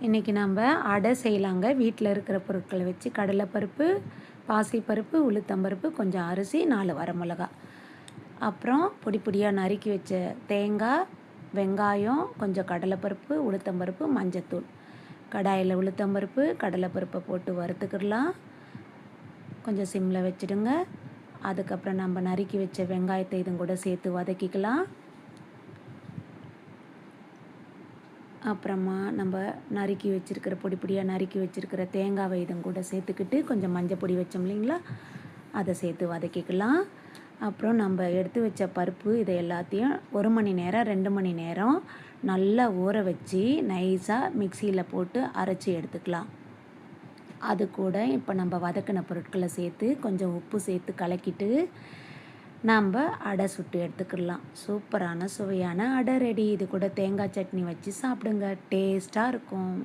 இன்றைக்கி நம்ம அடை செய்யலாங்க. வீட்டில் இருக்கிற பொருட்களை வச்சு கடலைப்பருப்பு, பாசிப்பருப்பு, உளுத்தம்பருப்பு, கொஞ்சம் அரிசி, 4 வரமிளகா, அப்புறம் பொடி பொடியாக நறுக்கி வச்ச தேங்காய், வெங்காயம், கொஞ்சம் கடலைப்பருப்பு, உளுத்தம்பருப்பு, மஞ்சத்தூள். கடாயில் உளுத்தம்பருப்பு, கடலைப்பருப்பை போட்டு வறுத்துக்கிடலாம். கொஞ்சம் சிம்மில் வச்சுடுங்க. அதுக்கப்புறம் நம்ம நறுக்கி வச்ச வெங்காயத்தை இதும் கூட சேர்த்து வதக்கிக்கலாம். அப்புறமா நம்ம நறுக்கி வச்சுருக்கிற பொடி பொடியாக நறுக்கி வச்சுருக்கிற தேங்காவை இதும் கூட சேர்த்துக்கிட்டு கொஞ்சம் மஞ்சள் பொடி வச்சோம் இல்லைங்களா, அதை சேர்த்து வதக்கிக்கலாம். அப்புறம் நம்ம எடுத்து வச்ச பருப்பு இதை எல்லாத்தையும் 1 மணி நேரம் 2 மணி நேரம் நல்லா ஊற வச்சு நைஸாக மிக்சியில் போட்டு அரைச்சி எடுத்துக்கலாம். அது கூட இப்போ நம்ம வதக்கின பொருட்களை சேர்த்து கொஞ்சம் உப்பு சேர்த்து கலக்கிட்டு நம்ம அடை சுட்டு எடுத்துக்கிடலாம். சூப்பரான சுவையான அடை ரெடி. இது கூட தேங்காய் சட்னி வச்சு சாப்பிடுங்க, டேஸ்ட்டாக இருக்கும்.